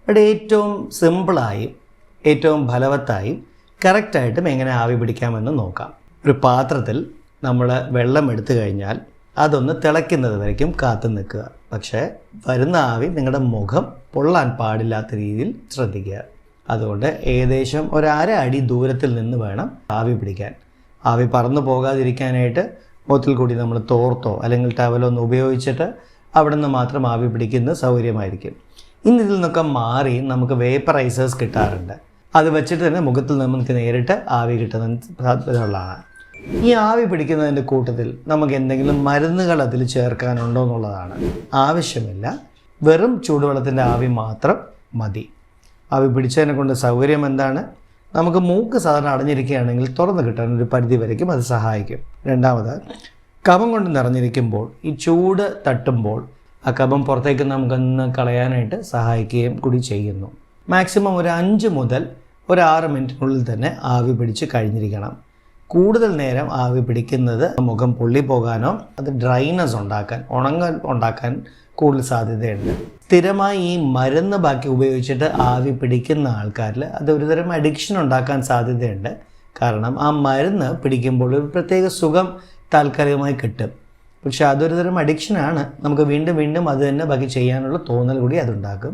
ഇവിടെ ഏറ്റവും സിമ്പിളായും ഏറ്റവും ഫലവത്തായും കറക്റ്റായിട്ടും എങ്ങനെ ആവി പിടിക്കാമെന്ന് നോക്കാം. ഒരു പാത്രത്തിൽ നമ്മൾ വെള്ളം എടുത്തു കഴിഞ്ഞാൽ അതൊന്ന് തിളയ്ക്കുന്നത് വരയ്ക്കും കാത്തു നിൽക്കുക. പക്ഷേ വരുന്ന ആവി നിങ്ങളുടെ മുഖം പൊള്ളാൻ പാടില്ലാത്ത രീതിയിൽ ശ്രദ്ധിക്കുക. അതുകൊണ്ട് ഏകദേശം ഒരു അര അടി ദൂരത്തിൽ നിന്ന് വേണം ആവി പിടിക്കാൻ. ആവി പറന്നു പോകാതിരിക്കാനായിട്ട് മുഖത്തിൽ കൂടി നമ്മൾ തോർത്തോ അല്ലെങ്കിൽ ടവലോ ഒന്ന് ഉപയോഗിച്ചിട്ട് അവിടെ നിന്ന് മാത്രം ആവി പിടിക്കുന്നത് സൗകര്യമായിരിക്കും. ഇതിൽ നിന്നൊക്കെ മാറി നമുക്ക് വേപ്പറൈസേഴ്സ് കിട്ടാറുണ്ട്. അത് വെച്ചിട്ട് തന്നെ മുഖത്തിൽ നമുക്ക് നേരിട്ട് ആവി കിട്ടുന്ന സാധ്യതയുള്ളതാണ്. ഈ ആവി പിടിക്കുന്നതിൻ്റെ കൂട്ടത്തിൽ നമുക്ക് എന്തെങ്കിലും മരുന്നുകൾ അതിൽ ചേർക്കാനുണ്ടോ എന്നുള്ളതാണ്. ആവശ്യമില്ല, വെറും ചൂടുവെള്ളത്തിൻ്റെ ആവി മാത്രം മതി. ആവി പിടിച്ചതിനെ കൊണ്ട് സൗകര്യം എന്താണ്? നമുക്ക് മൂക്ക് സാധാരണ അടഞ്ഞിരിക്കുകയാണെങ്കിൽ തുറന്ന് കിട്ടാൻ ഒരു പരിധി വരയ്ക്കും അത് സഹായിക്കും. രണ്ടാമത്, കഫം കൊണ്ട് നിറഞ്ഞിരിക്കുമ്പോൾ ഈ ചൂട് തട്ടുമ്പോൾ ആ കഫം പുറത്തേക്ക് നമുക്കൊന്ന് കളയാനായിട്ട് സഹായിക്കുകയും കൂടി ചെയ്യുന്നു. മാക്സിമം ഒരു 5 മുതൽ ഒരു 6 മിനിറ്റിനുള്ളിൽ തന്നെ ആവി പിടിച്ച് കഴിഞ്ഞിരിക്കണം. കൂടുതൽ നേരം ആവി പിടിക്കുന്നത് മുഖം പൊള്ളിപ്പോകാനോ അത് ഡ്രൈനസ് ഉണ്ടാക്കാൻ, ഉണങ്ങൽ ഉണ്ടാക്കാൻ കൂടുതൽ സാധ്യതയുണ്ട്. സ്ഥിരമായി ഈ മരുന്ന് ബാക്കി ഉപയോഗിച്ചിട്ട് ആവി പിടിക്കുന്ന ആൾക്കാരിൽ അത് ഒരുതരം അഡിക്ഷൻ ഉണ്ടാക്കാൻ സാധ്യതയുണ്ട്. കാരണം ആ മരുന്ന് പിടിക്കുമ്പോൾ ഒരു പ്രത്യേക സുഖം താൽക്കാലികമായി കിട്ടും. പക്ഷെ അതൊരു തരം അഡിക്ഷനാണ്. നമുക്ക് വീണ്ടും വീണ്ടും അത് തന്നെ ബാക്കി ചെയ്യാനുള്ള തോന്നൽ കൂടി അതുണ്ടാക്കും.